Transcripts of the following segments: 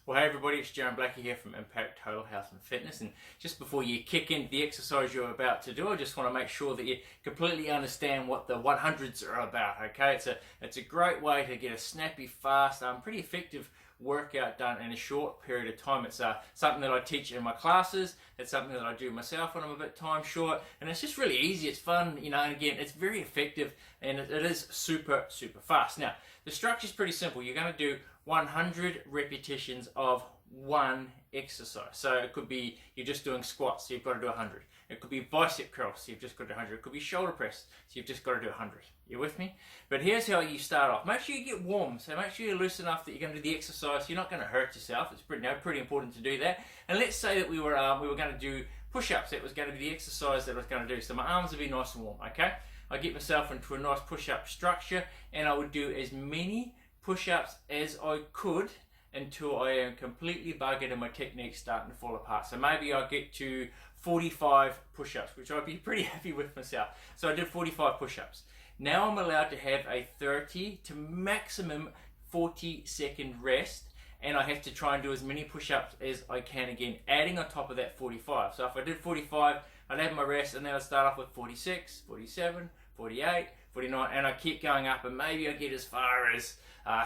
Well, hey everybody, it's Jaron here from Impact Total Health and Fitness, and just before you kick into the exercise you're about to do, I just want to make sure that you completely understand what the 100's are about, okay? It's a great way to get a snappy, fast, pretty effective workout done in a short period of time. It's something that I teach in my classes. It's something that I do myself when I'm a bit time short, and it's just really easy. It's fun, you know, and again, it's very effective, and it is super fast. Now, the structure is pretty simple. You're going to do 100 repetitions of one exercise. So it could be you're just doing squats, so you've got to do 100. It could be bicep curls, so you've just got to do 100. It could be shoulder press, so you've just got to do 100. You with me? But here's how you start off. Make sure you get warm, so make sure you're loose enough that you're going to do the exercise. You're not going to hurt yourself. It's pretty important to do that. And let's say that we were going to do push-ups. That was going to be the exercise that I was going to do. So my arms would be nice and warm. Okay, I get myself into a nice push-up structure, and I would do as many push-ups as I could until I am completely buggered and my technique's starting to fall apart. So maybe I get to 45 push-ups, which I'd be pretty happy with myself. So I did 45 push-ups. Now I'm allowed to have a 30 to maximum 40-second rest, and I have to try and do as many push-ups as I can again, adding on top of that 45. So if I did 45, I'd have my rest, and then I'd start off with 46, 47, 48, 49, and I keep going up, and maybe I get as far as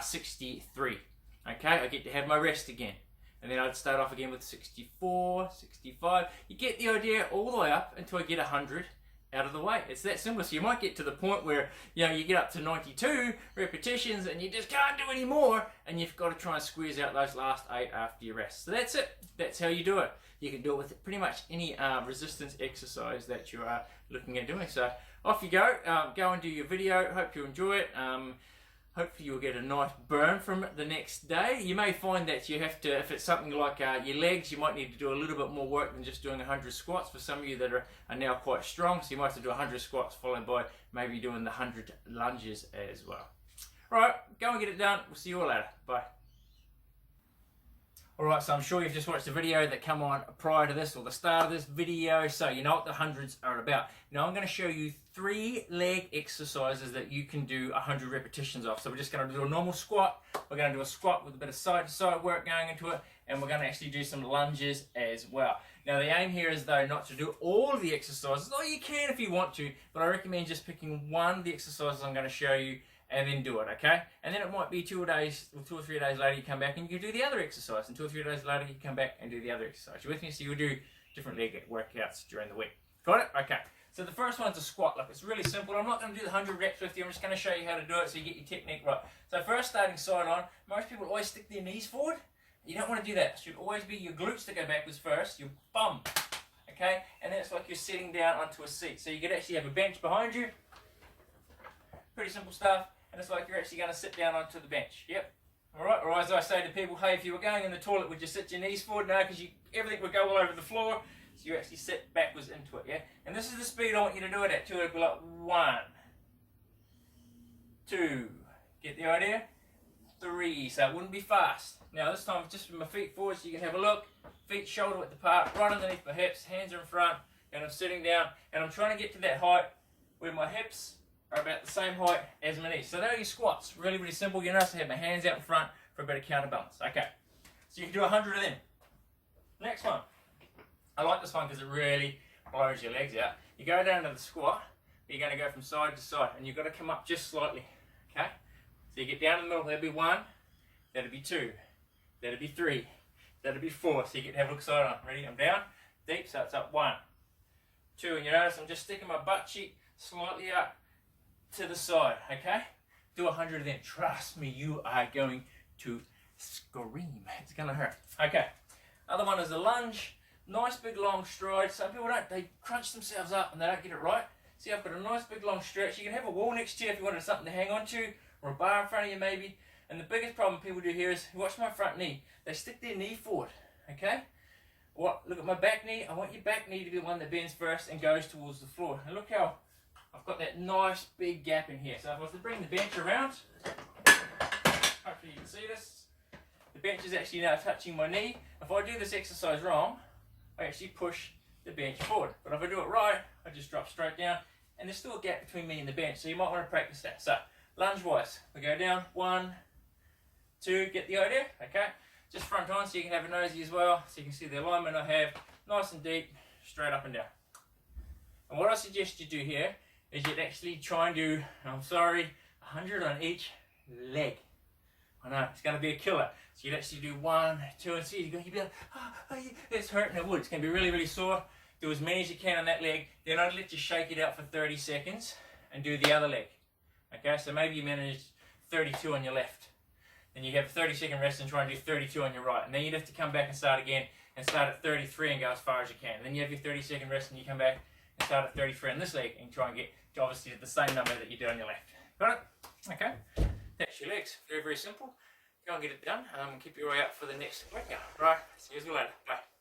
63. Okay, I get to have my rest again. And then I'd start off again with 64, 65. You get the idea, all the way up until I get 100 out of the way. It's that simple. So you might get to the point where, you know, you get up to 92 repetitions and you just can't do any more, and you've got to try and squeeze out those last 8 after your rest. So that's it. That's how you do it. You can do it with pretty much any resistance exercise that you are looking at doing. So off you go. Go and do your video. Hope you enjoy it. Hopefully you'll get a nice burn from it the next day. You may find that you have to, if it's something like your legs, you might need to do a little bit more work than just doing 100 squats. For some of you that are now quite strong, so you might have to do 100 squats followed by maybe doing the 100 lunges as well. Alright, go and get it done. We'll see you all later. Bye. Alright, so I'm sure you've just watched the video that come on prior to this or the start of this video, so you know what the 100's are about. Now I'm going to show you 3 leg exercises that you can do 100 repetitions of. So we're just going to do a normal squat, we're going to do a squat with a bit of side to side work going into it, and we're going to actually do some lunges as well. Now the aim here is though not to do all of the exercises, though you can if you want to, but I recommend just picking one of the exercises I'm going to show you and then do it, okay? And then it might be 2 or 3 days later you come back and you do the other exercise, and 2 or 3 days later you come back and do the other exercise. You with me? So you'll do different leg workouts during the week. Got it? Okay. So the first one's a squat. Look, it's really simple. I'm not going to do the 100 reps with you. I'm just going to show you how to do it so you get your technique right. So first, starting side on, most people always stick their knees forward. You don't want to do that. It should always be your glutes that go backwards first, your bum, okay? And then it's like you're sitting down onto a seat. So you could actually have a bench behind you. Pretty simple stuff. And it's like you're actually going to sit down onto the bench. Yep. Alright, or as I say to people, hey, if you were going in the toilet, would you sit your knees forward? No, because everything would go all over the floor. So you actually sit backwards into it, yeah? And this is the speed I want you to do it at, too. It'll be like 1, 2, get the idea? 3, so it wouldn't be fast. Now this time, just with my feet forward, so you can have a look. Feet shoulder width apart, right underneath my hips, hands are in front, and I'm sitting down, and I'm trying to get to that height where my hips are about the same height as my knees. So there are your squats. Really simple. You notice I have my hands out in front for a bit of counterbalance. Okay, so you can do 100 of them. Next one. I like this one because it really blows your legs out. You go down to the squat, but you're going to go from side to side, and you've got to come up just slightly. Okay, so you get down in the middle. That'll be 1, that'll be 2, that'll be 3, that'll be 4. So you get to have a look side on. Ready? I'm down, deep, so it's up 1, 2, and you notice I'm just sticking my butt cheek slightly up to the side, okay? Do 100 of them. Trust me, you are going to scream. It's going to hurt. Okay. Other one is a lunge. Nice big long stride. Some people don't. They crunch themselves up and they don't get it right. See, I've got a nice big long stretch. You can have a wall next to you if you wanted something to hang on to, or a bar in front of you maybe. And the biggest problem people do here is, watch my front knee. They stick their knee forward, okay? Look at my back knee. I want your back knee to be the one that bends first and goes towards the floor. And look how I've got that nice big gap in here. So if I was to bring the bench around, hopefully you can see this. The bench is actually now touching my knee. If I do this exercise wrong, I actually push the bench forward. But if I do it right, I just drop straight down, and there's still a gap between me and the bench. So you might want to practice that. So lunge wise, we go down 1, 2, get the idea? Okay. just front on so you can have a nosy as well, so you can see the alignment I have, nice and deep, straight up and down. And what I suggest you do here is you'd actually try and do, 100 on each leg. I know, it's going to be a killer. So you'd actually do 1, 2, and see, you'd be like, it's hurting, it would. It's going to be really, really sore. Do as many as you can on that leg. Then I'd let you shake it out for 30 seconds and do the other leg. Okay, so maybe you manage 32 on your left. Then you have a 30-second rest and try and do 32 on your right. And then you'd have to come back and start again and start at 33 and go as far as you can. And then you have your 30-second rest and you come back and start at 33 on this leg and try and get to obviously the same number that you did on your left. Got it? Okay. That's your legs. Very, very simple. Go and get it done. Keep your eye out for the next workout. Right. See you later. Bye.